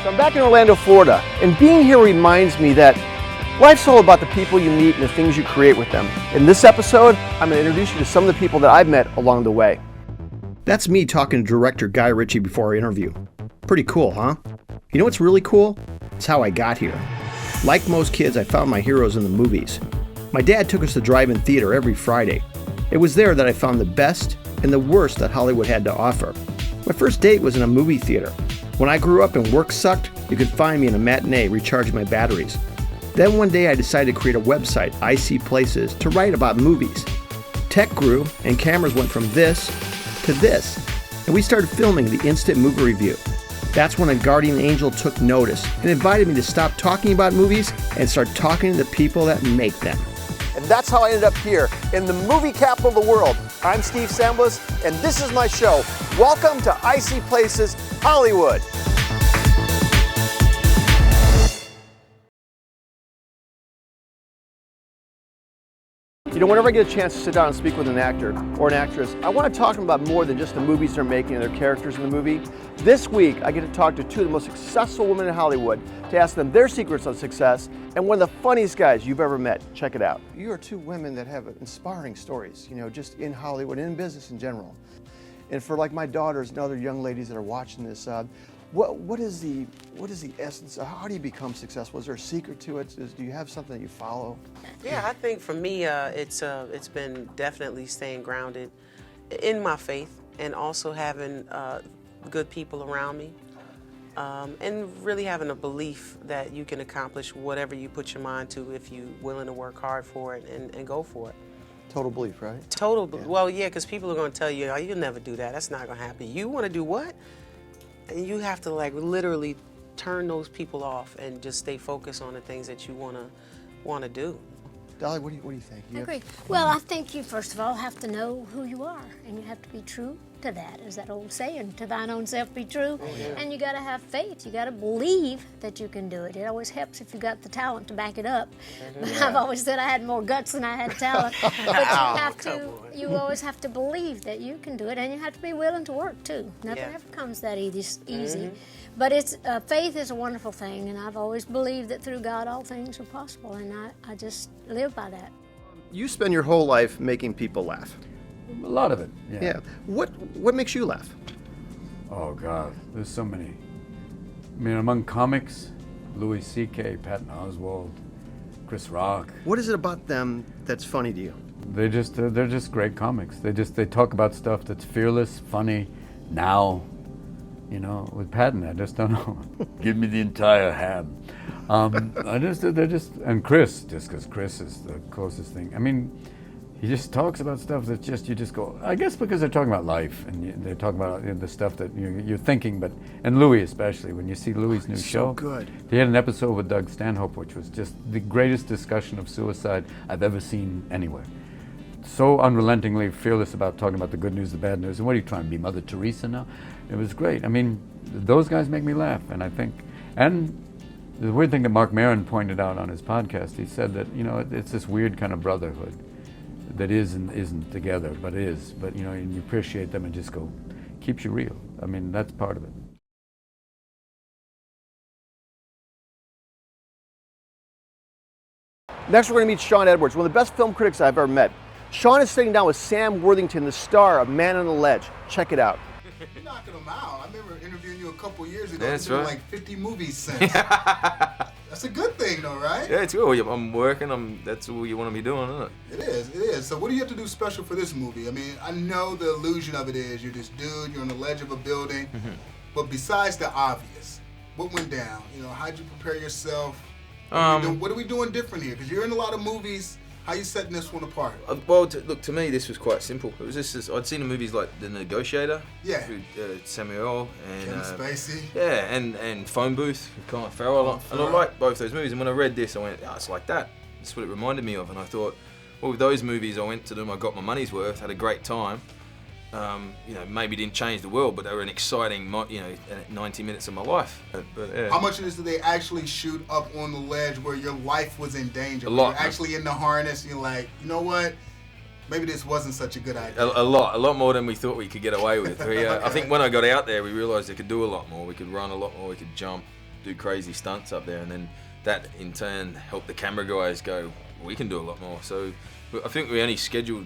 So I'm back in Orlando, Florida, and being here reminds me that life's all about the people you meet and the things you create with them. In this episode, I'm going to introduce you to some of the people that I've met along the way. That's me talking to director Guy Ritchie before our interview. Pretty cool, huh? You know what's really cool? It's how I got here. Like most kids, I found my heroes in the movies. My dad took us to drive-in theater every Friday. It was there that I found the best and the worst that Hollywood had to offer. My first date was in a movie theater. When I grew up and work sucked, you could find me in a matinee recharging my batteries. Then one day I decided to create a website, I See Places, to write about movies. Tech grew and cameras went from this to this, and we started filming the instant movie review. That's when a guardian angel took notice and invited me to stop talking about movies and start talking to the people that make them. And that's how I ended up here in the movie capital of the world. I'm Steve Samblis, and this is my show. Welcome to I See Places Hollywood. You know, whenever I get a chance to sit down and speak with an actor or an actress, I want to talk to them about more than just the movies they're making and their characters in the movie. This week, I get to talk to two of the most successful women in Hollywood to ask them their secrets of success and one of the funniest guys you've ever met. Check it out. You are two women that have inspiring stories, you know, just in Hollywood and in business in general. And for like my daughters and other young ladies that are watching this, what is the essence? How do you become successful? Is there a secret to it? Do you have something that you follow? Yeah, I think for me, it's been definitely staying grounded in my faith and also having good people around me, and really having a belief that you can accomplish whatever you put your mind to if you're willing to work hard for it and go for it. Total belief, right? Yeah. Well, yeah, because people are going to tell you, oh, you'll never do that. That's not going to happen. You want to do what? And you have to like literally turn those people off and just stay focused on the things that you want to do. Dolly, what do you think? I agree. Well, I think you first of all have to know who you are, and you have to be true to that, as that old saying, to thine own self be true. Oh, yeah. And you got to have faith. You got to believe that you can do it. It always helps if you got the talent to back it up. But I've always said I had more guts than I had talent. But you always have to believe that you can do it, and you have to be willing to work too. Nothing ever comes that easy. But it's faith is a wonderful thing, and I've always believed that through God all things are possible, and I just live by that. You spend your whole life making people laugh. A lot of it, yeah. Yeah. What makes you laugh? Oh, God, there's so many. I mean, among comics, Louis C.K., Patton Oswalt, Chris Rock. What is it about them that's funny to you? They're just great comics. They talk about stuff that's fearless, funny, now. You know, with Patton, I just don't know. Give me the entire ham. And Chris, just because Chris is the closest thing. I mean, he just talks about stuff that you just go, I guess because they're talking about life, and they're talking about the stuff that you're thinking, and Louis especially, when you see Louis' new show. So good. He had an episode with Doug Stanhope, which was just the greatest discussion of suicide I've ever seen anywhere. So unrelentingly fearless about talking about the good news, the bad news, and what are you trying to be, Mother Teresa now? It was great. I mean, those guys make me laugh, and I think, and the weird thing that Mark Maron pointed out on his podcast, he said that, you know, it's this weird kind of brotherhood that is and isn't together, but is, but you know, and you appreciate them and just go, keeps you real. I mean, that's part of it. Next, we're going to meet Sean Edwards, one of the best film critics I've ever met. Sean is sitting down with Sam Worthington, the star of Man on the Ledge. Check it out. You're knocking them out. I remember interviewing you a couple years ago. That's You've right. done like 50 movies since. That's a good thing, though, right? Yeah, it's good. I'm working. That's what you want to be doing, isn't it? It is. So what do you have to do special for this movie? I mean, I know the illusion of it is you're this dude, you're on the ledge of a building. But besides the obvious, what went down? You know, how'd you prepare yourself? What are we doing different here? Because you're in a lot of movies. How you setting this one apart? Well, look, to me, this was quite simple. It was just I'd seen the movies like The Negotiator. Yeah. With Samuel and Kevin Spacey. Yeah, and Phone Booth with Colin Farrell. And I liked both those movies. And when I read this, I went, oh, it's like that. That's what it reminded me of. And I thought, well, with those movies, I went to them. I got my money's worth. Had a great time. You know, maybe didn't change the world, but they were an exciting, 90 minutes of my life. But yeah. How much of this did they actually shoot up on the ledge where your life was in danger? A lot. You're actually in the harness, and you're like, you know what? Maybe this wasn't such a good idea. A lot more than we thought we could get away with. I think when I got out there, we realised I could do a lot more. We could run a lot more. We could jump, do crazy stunts up there, and then that in turn helped the camera guys go, we can do a lot more. So I think we only scheduled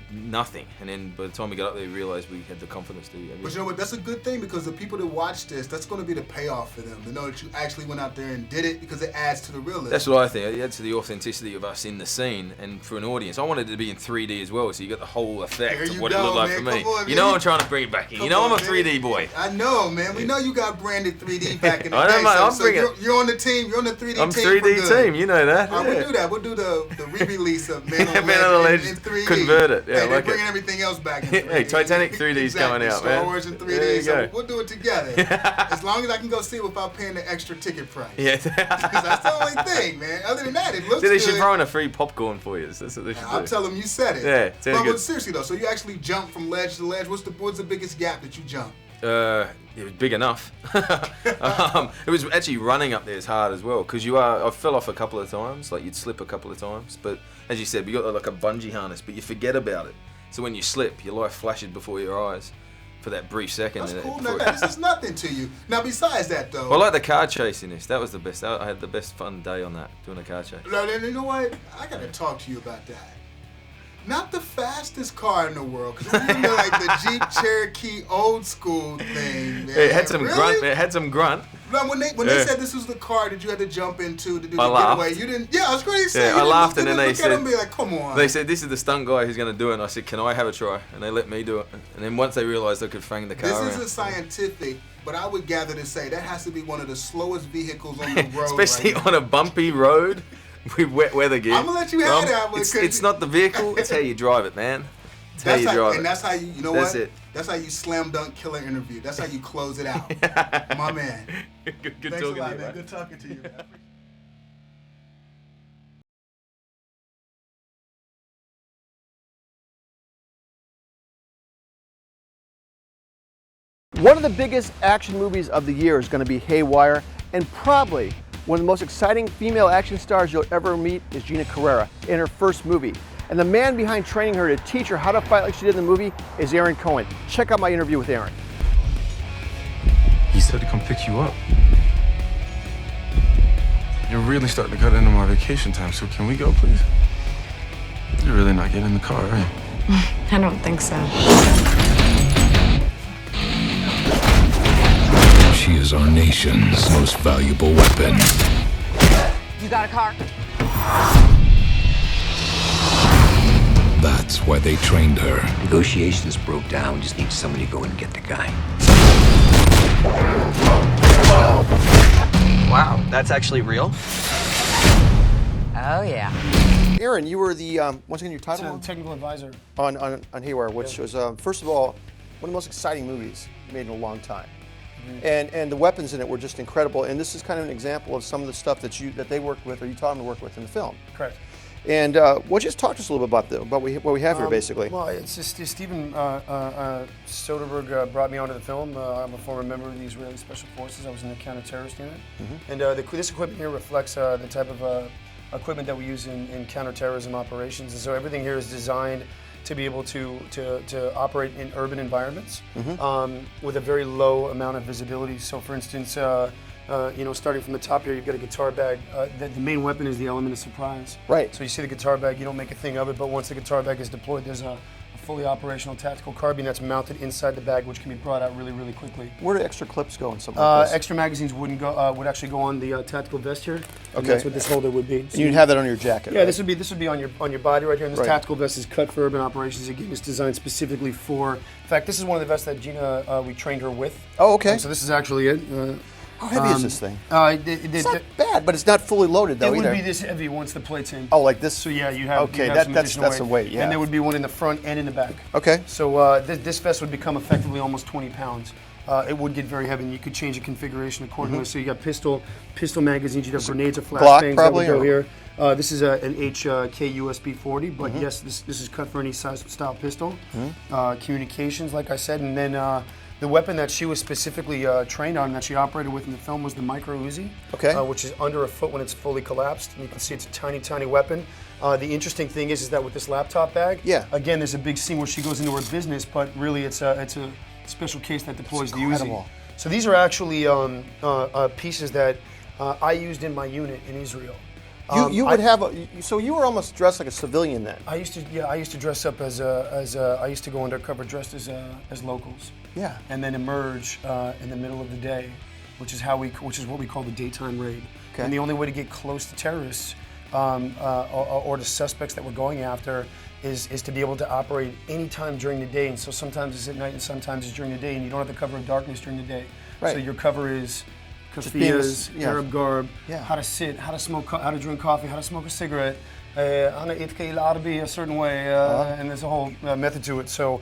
nothing, and then by the time we got up there, we realized we had the confidence to do everything. But you know what? That's a good thing, because the people that watch this, that's going to be the payoff for them, to know that you actually went out there and did it, because it adds to the realism. That's what I think. It adds to the authenticity of us in the scene, and for an audience, I wanted it to be in 3D as well, so you got the whole effect of what it looked like for me. On, you know, I'm trying to bring it back in. You know, I'm a 3D boy. I know, man. We know you got branded 3D back in the I know, day. mate, So you're on the team. You're on the 3D I'm team. 3D team. You know that. All right, we'll do that. We'll do the re-release of Man on Man on the Ledge Ledge. in 3D. Convert it. Yeah, Hey, I they're like bringing it. everything else back in 3D. Hey, Titanic 3D's exactly. coming out, Star man. Wars in 3D. There you So go. we'll do it together. As long as I can go see it without paying the extra ticket price. Yeah. Because that's the only thing, man. Other than that, it looks So they good. should throw in a free popcorn for you. That's what they should I'll do. tell them you said it. Yeah, sounds but good. seriously though, so you actually jumped from ledge to ledge. What's the biggest gap that you jumped? It was big enough. It was actually running up there is hard as well, because I fell off a couple of times, like you'd slip a couple of times, but as you said, we got like a bungee harness, but you forget about it. So when you slip, your life flashes before your eyes for that brief second. That's cool. before- Now, this is nothing to you. Now, besides that though, I like the car chase in this. That was the best. I had the best fun day on that, doing a car chase. no, you know what? I gotta talk to you about that. Not the fastest car in the world, because we're into like the Jeep Cherokee old school thing. Man. It had some Really? grunt. It had some grunt. No, when they Yeah. said this was the car that you had to jump into to do I the laughed. getaway, you didn't. Yeah, I was going to say. Yeah, you I didn't laughed, look, and then they look at said, him and be like, "Come on." They said, this is the stunt guy who's going to do it. And I said, can I have a try? And they let me do it. And then once they realized I could fang the car This around. isn't scientific, but I would gather to say that has to be one of the slowest vehicles on the road. Especially right on a bumpy road with wet weather gear. I'm gonna let you have that one, 'cause It's not the vehicle, it's how you drive it, man. It's how That's you how, drive and it. that's how you know That's what? it. That's how you slam dunk killer interview. That's how you close it out, my man. Good Thanks talking a lot, to you, man. man. Good talking to you, man. One of the biggest action movies of the year is going to be Haywire, and probably one of the most exciting female action stars you'll ever meet is Gina Carrera in her first movie. And the man behind training her to teach her how to fight like she did in the movie is Aaron Cohen. Check out my interview with Aaron. He said to come pick you up. You're really starting to cut into my vacation time, so can we go, please? You're really not getting in the car, right? I don't think so. She is our nation's most valuable weapon. You got a car? That's why they trained her. Negotiations broke down. We just need somebody to go and get the guy. Wow, that's actually real? Oh, yeah. Aaron, you were the, once again, your title Technical advisor. on Haywire, which was, first of all, one of the most exciting movies made in a long time. And the weapons in it were just incredible. And this is kind of an example of some of the stuff that they worked with, or you taught them to work with in the film. Correct. And what just talk to us a little bit about what we have here, basically. Well, it's just Steven Soderbergh brought me onto the film. I'm a former member of the Israeli Special Forces. I was in the counterterrorist unit. And this equipment here reflects the type of equipment that we use in counterterrorism operations. And so everything here is designed to be able to operate in urban environments with a very low amount of visibility. So, for instance, starting from the top here, you've got a guitar bag. The main weapon is the element of surprise. Right. So you see the guitar bag, you don't make a thing of it, but once the guitar bag is deployed, there's a fully operational tactical carbine that's mounted inside the bag, which can be brought out really, really quickly. Where do extra clips go in something like this? Extra magazines would actually go on the tactical vest here. And Okay. that's what this holder would be. And you'd have that on your jacket. Yeah, right? this would be on your body right here. And this Right. tactical vest is cut for urban operations. Again, it's designed specifically for. In fact, this is one of the vests that Gina we trained her with. Oh, okay. So this is actually it. How heavy is this thing? It's not bad, but it's not fully loaded though It would either. be this heavy once the plate's in. Oh, like this? So yeah, you have. Okay, you have some that's additional some weight. Yeah. And there would be one in the front and in the back. Okay. So this vest would become effectively almost 20 pounds. It would get very heavy, and you could change the configuration accordingly. So you got pistol magazines. You'd have grenades or Glock, flashbangs probably, that would go or- here. This is an HK USB 40, but yes, this is cut for any size style pistol. Communications, like I said, and then the weapon that she was specifically trained on, that she operated with in the film, was the micro Uzi, Okay. which is under a foot when it's fully collapsed. And you can see it's a tiny, tiny weapon. The interesting thing is that with this laptop bag, Yeah. again, there's a big scene where she goes into her business, but really it's a special case that deploys the Uzi. incredible. So these are actually pieces that I used in my unit in Israel. You would have so you were almost dressed like a civilian then. I used to dress up I used to go undercover dressed as locals. Yeah. And then emerge in the middle of the day, which is what we call the daytime raid. Okay. And the only way to get close to terrorists or to suspects that we're going after is to be able to operate any time during the day. And so sometimes it's at night and sometimes it's during the day, and you don't have the cover of darkness during the day. Right. So your cover is kafiyas, yeah. Arab garb, Yeah. how to sit, how to smoke, how to drink coffee, how to smoke a cigarette, أنا إتكي العربي a certain way, and there's a whole method to it. So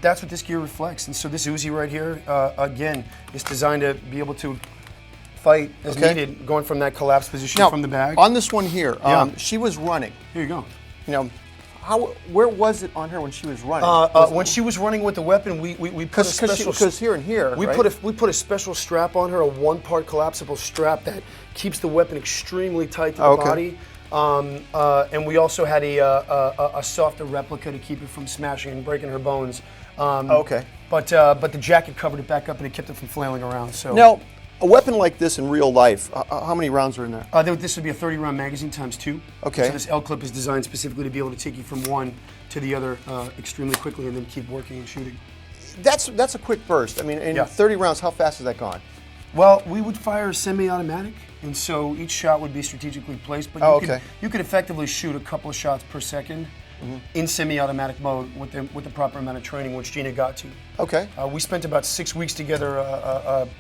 that's what this gear reflects. And so this Uzi right here, again, is designed to be able to fight as needed, going from that collapsed position Now, from the bag. on this one here, Yeah. she was running. Here you go. You know, where was it on her when she was running? When she was running with the weapon, we put a special because here and here, we right? put a special strap on her, a one-part collapsible strap that keeps the weapon extremely tight to the body. And we also had a softer replica to keep it from smashing and breaking her bones. But the jacket covered it back up and it kept it from flailing around. So now, a weapon like this in real life, how many rounds are in there? This would be a 30-round magazine times 2. Okay. So this L clip is designed specifically to be able to take you from one to the other extremely quickly and then keep working and shooting. That's a quick burst. I mean, in 30 rounds, how fast has that gone? Well, we would fire semi-automatic, and so each shot would be strategically placed. But you could effectively shoot a couple of shots per second in semi-automatic mode with the proper amount of training, which Gina got to. Okay. We spent about 6 weeks together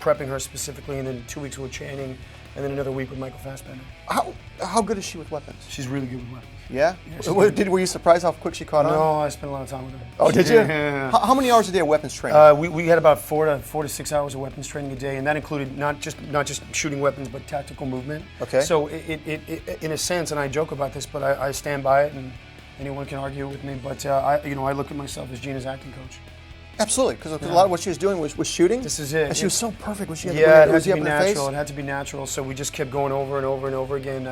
prepping her specifically, and then 2 weeks with Channing, and then another week with Michael Fassbender. How good is she with weapons? She's really good with weapons. Yeah? Were you surprised how quick she caught on? No, I spent a lot of time with her. Oh, did you? Yeah. How many hours a day of weapons training? We had about 4 to 6 hours of weapons training a day, and that included not just shooting weapons, but tactical movement. Okay. So it in a sense, and I joke about this, but I stand by it, and anyone can argue with me. But I look at myself as Gina's acting coach. Absolutely, because a lot of what she was doing was shooting. This is it. And she was so perfect when she had it had to be the natural. face. It had to be natural. So we just kept going over and over and over again.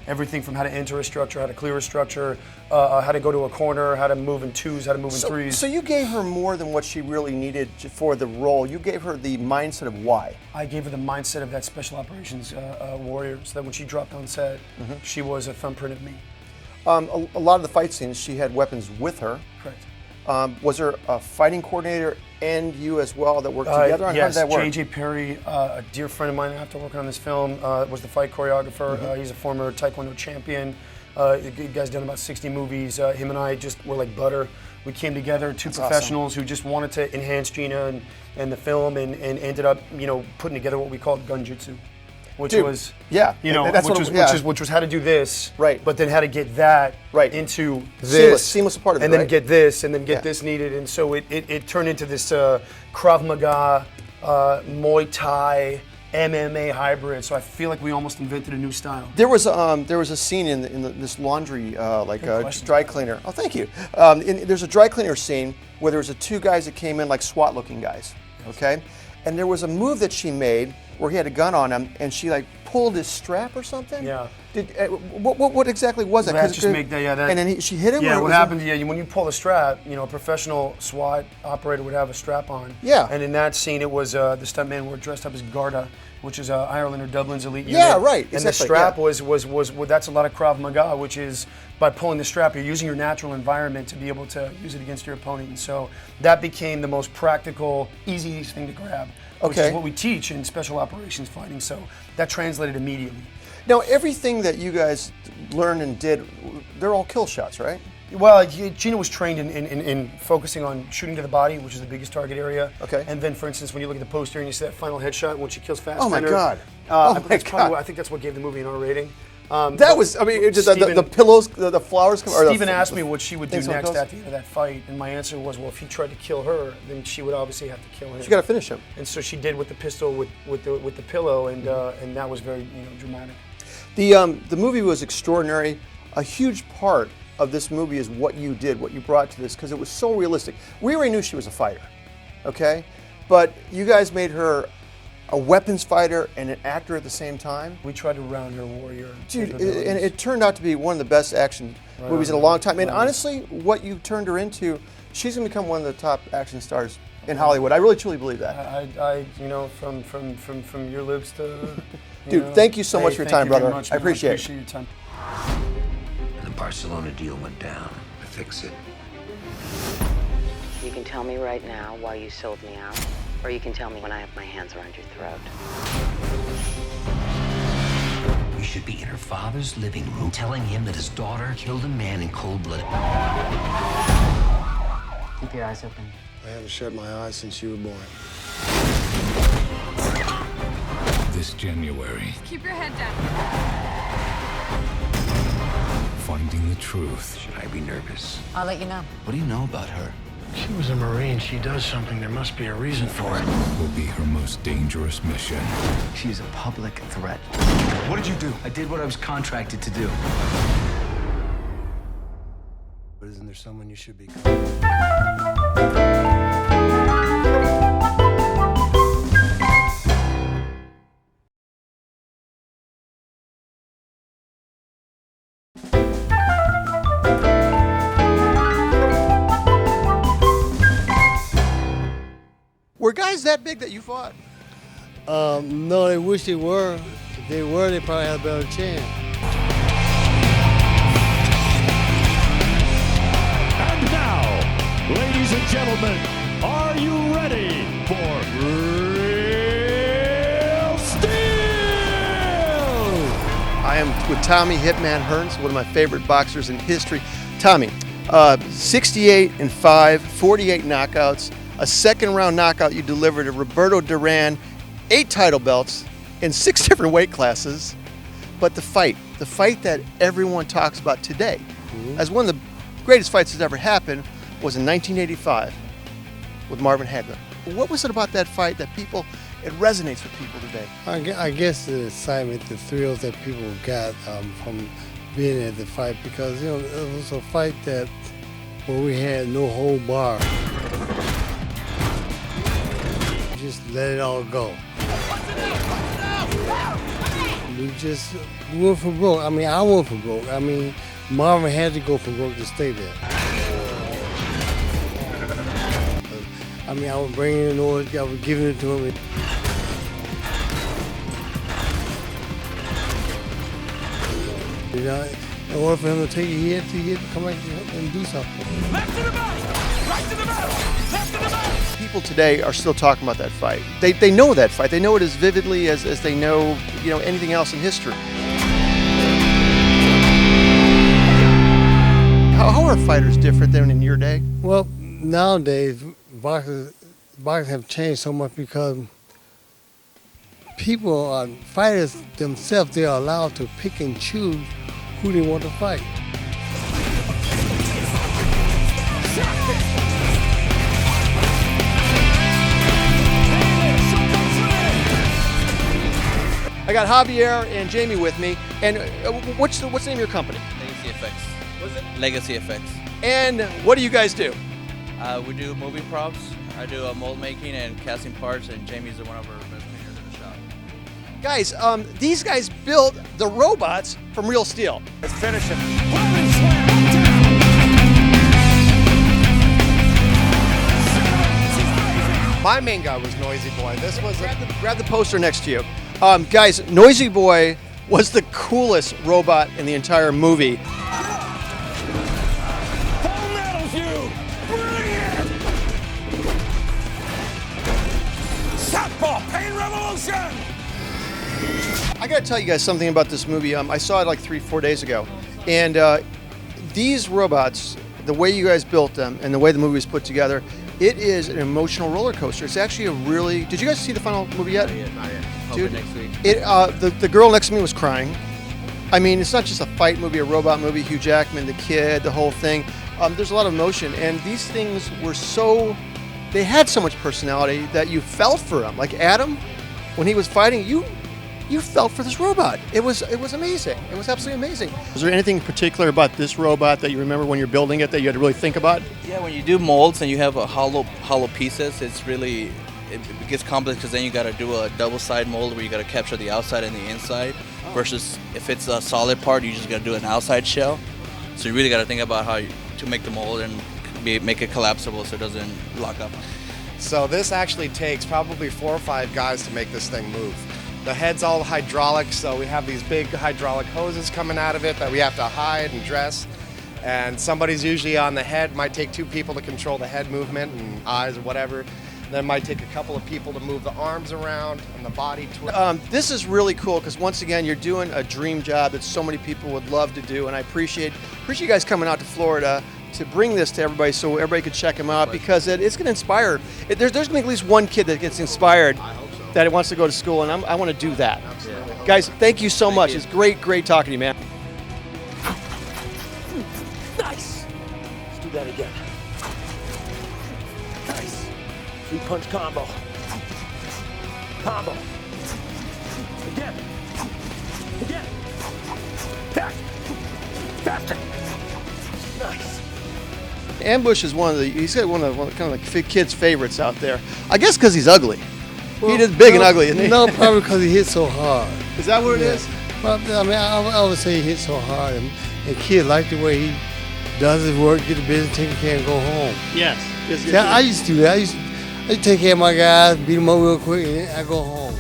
Everything from how to enter a structure, how to clear a structure, how to go to a corner, how to move in twos, how to move in threes. So you gave her more than what she really needed for the role. You gave her the mindset of why. I gave her the mindset of that special operations warrior, so that when she dropped on set, she was a thumbprint of me. A lot of the fight scenes, she had weapons with her. Correct. Was there a fighting coordinator and you as well that worked together? Yes, how did that work? J.J. Perry, a dear friend of mine after working on this film, was the fight choreographer. He's a former Taekwondo champion. The guy's done about 60 movies. Him and I just were like butter. We came together, two professionals who just wanted to enhance Gina and the film, and ended up, putting together what we called gunjutsu. Which was how to do this, right? But then how to get that into this, seamless part of it, and then get this, and then get this needed, and so it turned into this Krav Maga, Muay Thai, MMA hybrid. So I feel like we almost invented a new style. There was a scene in this laundry dry cleaner. Oh, thank you. There's a dry cleaner scene where there was two guys that came in like SWAT-looking guys. Okay, and there was a move that she made where he had a gun on him, and she like pulled his strap or something. Yeah. What exactly was that? And then she hit him. Yeah. What happened? When you pull a strap, a professional SWAT operator would have a strap on. Yeah. And in that scene, it was the stuntmen were dressed up as Garda, which is Ireland or Dublin's elite unit. Yeah, right. And the strap was that's a lot of Krav Maga, which is by pulling the strap, you're using your natural environment to be able to use it against your opponent. And so that became the most practical, easiest thing to grab. Which is what we teach in special operations fighting. So that translated immediately. Now, everything that you guys learned and did, they're all kill shots, right? Well, Gina was trained in focusing on shooting to the body, which is the biggest target area. Okay. And then, for instance, when you look at the poster and you see that final headshot when she kills Fassbender. Oh my God! I think that's what gave the movie an R rating. The pillows, the flowers. Steven asked me what she would do next at the end of that fight, and my answer was, well, if he tried to kill her, then she would obviously have to kill him. She got to finish him. And so she did with the pistol, with the pillow, and that was very dramatic. The movie was extraordinary. A huge part of this movie is what you did, what you brought to this, because it was so realistic. We already knew she was a fighter, okay? But you guys made her a weapons fighter and an actor at the same time. We tried to round her warrior. Dude, and it turned out to be one of the best action movies in a long time. And honestly, what you turned her into, she's going to become one of the top action stars in Hollywood. I really truly believe that. I you know, from your lips to. Dude, thank you so much for your time, brother. I appreciate it. Your time. And the Barcelona deal went down. I fix it. You can tell me right now why you sold me out, or you can tell me when I have my hands around your throat. We should be in her father's living room telling him that his daughter killed a man in cold blood. Keep your eyes open. I haven't shut my eyes since you were born. This January, Keep your head down. finding the truth Should I be nervous? I'll let you know. What do you know about her? She was a Marine. She does something. There must be a reason for it. will be her most dangerous mission. She's a public threat. What did you do? I did what I was contracted to do. But isn't there someone you should be? Were guys that big that you fought? No, they wish they were. If they were, they probably had a better chance. And now, ladies and gentlemen, are you ready for Real Steel? I am with Tommy Hitman Hearns, one of my favorite boxers in history. Tommy, 68-5, 48 knockouts, a second-round knockout you delivered to Roberto Duran, 8 title belts in 6 different weight classes. But the fight that everyone talks about today, as one of the greatest fights that's ever happened, was in 1985 with Marvin Hagler. What was it about that fight that it resonates with people today? I guess the excitement, the thrills that people got from being at the fight, because it was a fight where we had no hold bar. Just let it all go. We just went for broke. I mean, I went for broke. I mean, Marvin had to go for broke to stay there. I mean, I was bringing in orders, I was giving it to him. You know, in order for him to take it, he had to come back and do something. Left to the back! Right to the back! Left to the back! People today are still talking about that fight. They know that fight. They know it as vividly as they know, anything else in history. How are fighters different than in your day? Well, nowadays, boxers have changed so much because fighters themselves, they are allowed to pick and choose who they want to fight. I got Javier and Jamie with me. And what's the name of your company? Legacy Effects. What's it? Legacy Effects. And what do you guys do? We do movie props. I do mold making and casting parts, and Jamie's one of our best painters in the shop. Guys, these guys built the robots from Real Steel. Let's finish it. My main guy was Noisy Boy. This was grab the poster next to you. Guys, Noisy Boy was the coolest robot in the entire movie. Southpaw Pain Revolution! I gotta tell you guys something about this movie. I saw it like 3-4 days ago. And these robots, the way you guys built them and the way the movie was put together, it is an emotional roller coaster. It's actually a really... Did you guys see the final movie yet? Not yet. Dude, next week. The girl next to me was crying. I mean, it's not just a fight movie, a robot movie, Hugh Jackman, the kid, the whole thing. There's a lot of emotion, and these things were they had so much personality that you felt for them. Like Adam, when he was fighting, you felt for this robot. It was amazing. It was absolutely amazing. Was there anything particular about this robot that you remember when you're building it that you had to really think about? Yeah, when you do molds and you have a hollow pieces, it gets complex because then you got to do a double side mold where you got to capture the outside and the inside. Versus if it's a solid part, you just got to do an outside shell. So you really got to think about how to make the mold and make it collapsible so it doesn't lock up. So this actually takes probably 4 or 5 guys to make this thing move. The head's all hydraulic, so we have these big hydraulic hoses coming out of it that we have to hide and dress. And somebody's usually on the head. Might take 2 people to control the head movement and eyes or whatever. Then it might take a couple of people to move the arms around and the body twist. This is really cool because once again, you're doing a dream job that so many people would love to do, and I appreciate you guys coming out to Florida to bring this to everybody so everybody could check them out because it's going to inspire. There's going to be at least one kid that gets inspired that wants to go to school, and I want to do that. Absolutely. Guys, thank you so much. It's great talking to you, man. Nice. Let's do that again. Nice. 3-punch combo. Combo. Again. Again. Back. Faster. Nice. Ambush is he's got one of kind of like kids' favorites out there. I guess because he's ugly. Well, he is big and ugly, isn't he? No, probably because he hits so hard. Is that what it is? Well, I mean, I would say he hits so hard, and kids like the way he does his work, get the business taken care, and go home. Yes. I used to do that. I used to take care of my guys, beat them up real quick, and then I go home.